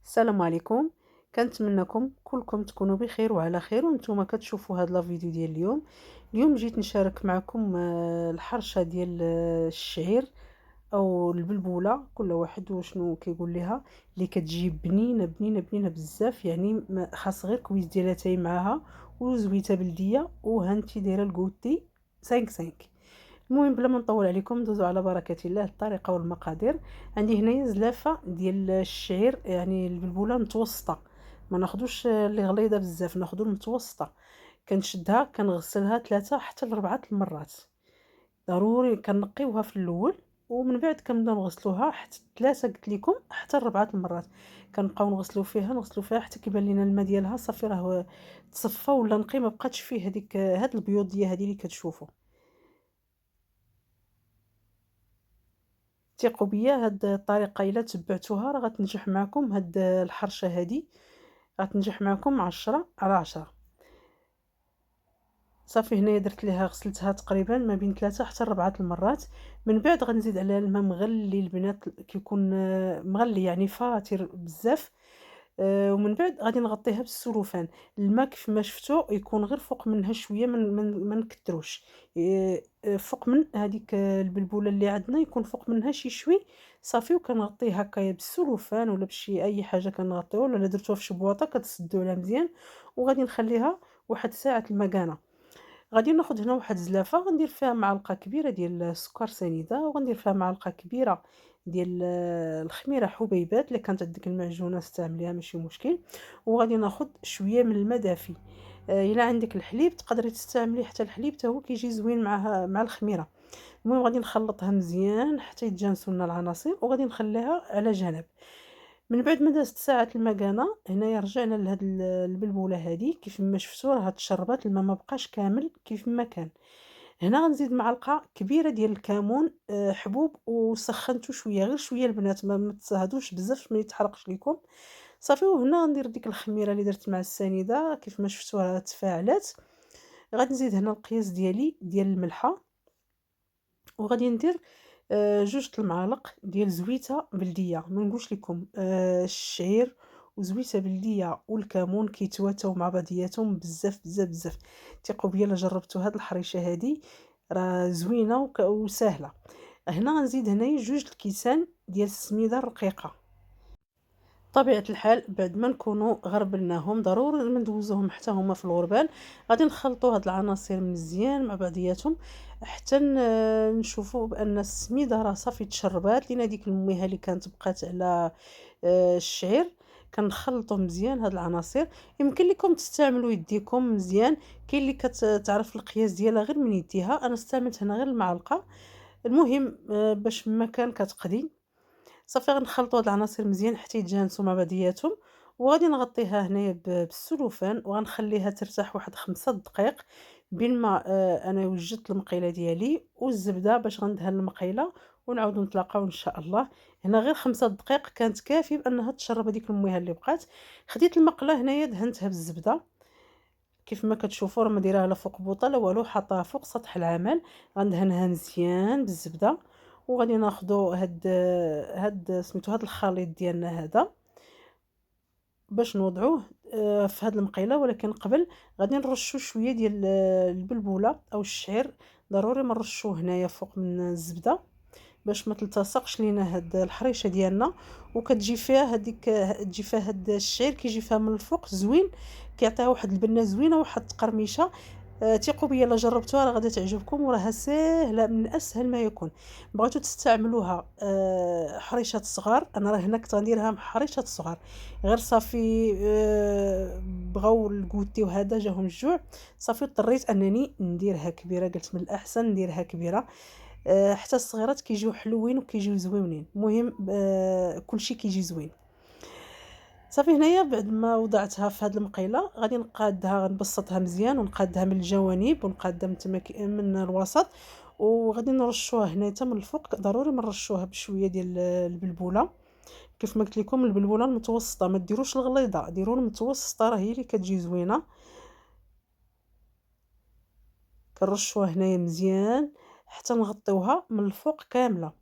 السلام عليكم. كنتمنىكم كلكم تكونوا بخير وعلى خير وانتم كتشوفوا هاد لا فيديو ديال اليوم جيت نشارك معكم الحرشة ديال الشعير او البلبولة، كل واحد وشنو كيقول ليها، اللي كتجي بنينه بنينه بنينه بزاف. يعني خاص غير كويس ديال اتاي معاها وزويته بلديه وهانتي دايره الكوتي 5 5. المهم بلا ما نطول عليكم ندوزو على بركة الله الطريقة والمقادير. عندي هنايا زلافة ديال الشعير، يعني البلبولة متوسطة، ما ناخدوش اللي غليظة بزاف، ناخدو المتوسطة. كنشدها كنغسلها 3 حتى ل4 المرات، ضروري كنقيوها في الاول ومن بعد كنبداو نغسلوها حتى 3 قلت لكم حتى ل4 المرات. كنبقاو نغسلو فيها حتى كيبان لينا الماء ديالها صافي راه تصفى ولا نقي، ما بقاتش فيه هذيك هاد البيوضيه هذه اللي كتشوفوا. ثقوا بيا هاد الطريقة إلا تبعتوها راه غتنجح معكم، هاد الحرشة هادي غتنجح معكم 10 على 10. صافي هنايا درت ليها غسلتها تقريبا ما بين 3 حتى 4 المرات. من بعد غنزيد عليها الماء مغلي، البنات كيكون مغلي يعني فاتر بزاف. ومن بعد غادي نغطيها بالسلوفان. الماء كيف ما شفتوا يكون غير فوق منها شويه، من ما نكتروش. فوق من هذيك البلبوله اللي عندنا يكون فوق منها شي شوي صافي. وكنغطيه هكايا بالسلوفان ولا بشي اي حاجه كنغطيوه، ولا درتوها في شبواطه كتسدوا عليها مزيان. وغادي نخليها واحد ساعه المكانه. غادي ناخد هنا واحد الزلافة غندير فيها معلقة كبيرة ديال السكر سنيدة، وغندير فيها معلقة كبيرة ديال الخميرة حبيبات. إلا كانت عندك المعجونة استعمليها ماشي مشكل. وغادي ناخد شوية من الماء دافي. إلا عندك الحليب تقدري تستعملي حتى الحليب، حتى هو كيجي زوين مع الخميرة. المهم غادي نخلطها مزيان حتى يتجانسوا لنا العناصر وغادي نخليها على جنب. من بعد ما دازت ساعة المكانة هنايا رجعنا لهاد البلبولة هادي، كيف ما شفتوا راه تشربات الماء ما بقاش كامل كيف ما كان. هنا غنزيد معلقة كبيرة ديال الكمون حبوب وسخنته شوية، غير شوية البنات، ما تزهدوش بزاف ما يتحرقش ليكم. صافي وهنا غندير ديك الخميرة اللي درت مع السنيدة كيف ما شفتوا راه تفاعلات. غادي نزيد هنا القياس ديالي ديال الملحة، وغادي ندير 2 المعالق ديال زويته بلدية. ما نقولش لكم الشعير وزويته بلدية والكمون كيتواتاو مع بعضياتهم بزاف بزاف بزاف. ثقوا بيا الا جربتوا هاد الحريشة هادي راه زوينة وساهلة. هنا غنزيد هنايا 2 الكيسان ديال السميدة الرقيقة. بطبيعة الحال بعد ما نكونوا غربلناهم ضروري ما ندوزوهم حتى هما في الغربال. غادي نخلطوا هاد العناصر مزيان مع بعضياتهم حتى نشوفوا بان السميده راه صافي تشربات لينا ديك الميها اللي كانت بقات على الشعير. كنخلطوا مزيان هاد العناصر. يمكن لكم تستعملوا يديكم مزيان، كاين اللي كتعرف القياس ديالها غير من يديها، انا استعملت هنا غير المعلقه. المهم باش ما كان كتقضي. صافي غنخلطوا هاد العناصر مزيان حتى يتجانسوا مع بعضياتهم. وغادي نغطيها هنايا بالسلوفان وغنخليها ترتاح واحد 5 دقائق بين ما انا وجدت المقيله ديالي والزبده باش غندهن المقيله. ونعاودوا نتلاقاو ان شاء الله. هنا غير 5 دقائق كانت كافي بانها تشرب هذيك المياه اللي بقات. خديت المقله هنايا دهنتها بالزبده كيف ما كتشوفوا، راه ما دايراها لا فوق بوطه لا والو، حاطاها فوق سطح العمل. غندهنها مزيان بالزبده. وغادي ناخدو هاد سميتو هاد الخليط ديالنا هذا باش نوضعوه في هاد المقيله. ولكن قبل غادي نرشو شويه ديال البلبوله او الشعير. ضروري ما نرشوه هنايا فوق من الزبده باش ما تلتصقش لينا هاد الحريشه ديالنا. وكتجي فيها هذيك تجي فيها هاد الشعير كيجي فيها من الفوق زوين، كيعطيها واحد البنه زوينه واحد التقرميشه. ثقوا بيا الا جربتوها راه غادي تعجبكم وراها ساهله من اسهل ما يكون. بغيتو تستعملوها حريشات صغار، انا راه هنا كنت غنديرها مع حريشات صغار. غير صافي بغاو الكوتي وهذا جاهم الجوع، صافي اضطريت انني نديرها كبيره. قلت من الاحسن نديرها كبيره حتى الصغيرات كيجيو حلوين وكيجيو زويونين. المهم كلشي كيجي زوين. صافي هنايا بعد ما وضعتها في هاد المقيله غادي نقادها، غنبسطها مزيان ونقادها من الجوانب ونقادها من من الوسط. وغادي نرشوها هنا حتى من الفوق. ضروري ما نرشوها بشويه ديال البلبوله. كيف ما قلت لكم البلبوله المتوسطه، ما ديروش الغليظه، ديروا المتوسطه راه هي اللي كتجي زوينه. كنرشوها هنايا مزيان حتى نغطيوها من الفوق كامله.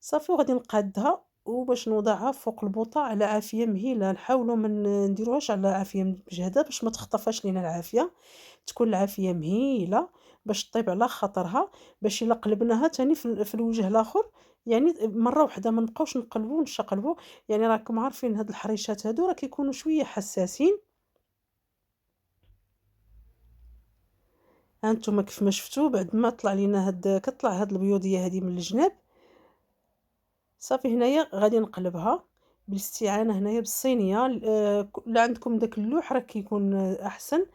صافي وغادي نقادها وباش نوضعها فوق البوطة على عافية مهيلة، نحاولوا ما نديروهاش على عافية مجهدة باش ما تخطفاش لينا العافية، تكون العافية مهيلة باش طيب على خاطرها، باش إلا قلبناها تاني في الوجه الآخر يعني مرة واحدة ما نبقاوش نقلبوا ونشقلبوا، يعني راكم عارفين هاد الحريشات هادو راه كيكونوا شوية حساسين. ها نتوما كيف ما شفتوا بعد ما طلع لينا كطلع هاد البيوضية هادي من الجناب، صافي هنايا غادي نقلبها بالاستعانة هنايا بالصينية لا عندكم داك اللوح راه كيكون أحسن،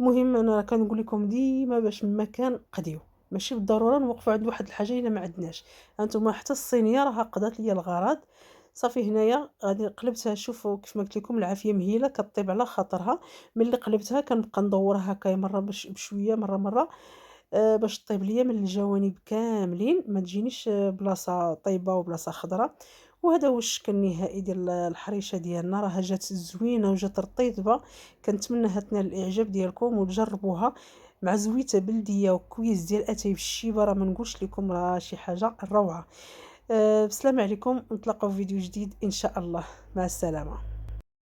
المهم أنا كنقول لكم ديما باش من مكان قديو، ماشي بالضرورة نوقفوا عند واحد الحاجة إلا ما عندناش، هانتوما حتى الصينية راها قضات ليا الغرض، صافي هنايا غادي قلبتها شوفوا كيف ما قلت لكم العافية مهيلة كطيب على خاطرها، ملي قلبتها كنبقى ندورها هكايا مرة بشوية مرة باش طيب ليا من الجوانب كاملين، ما تجينيش بلاصة طايبة وبلاصة خضرا، وهذا هو الشكل النهائي ديال الحريشة ديالنا، راها جات زوينة وجات رطيبة، كنتمنىها تنال الإعجاب ديالكم وتجربوها مع زويتة بلدية وكويس ديال أتاي بالشيبة، راه ما نقولش لكم راه شي حاجة روعة. بسلامة عليكم، نتلاقاو في فيديو جديد إن شاء الله، مع السلامة.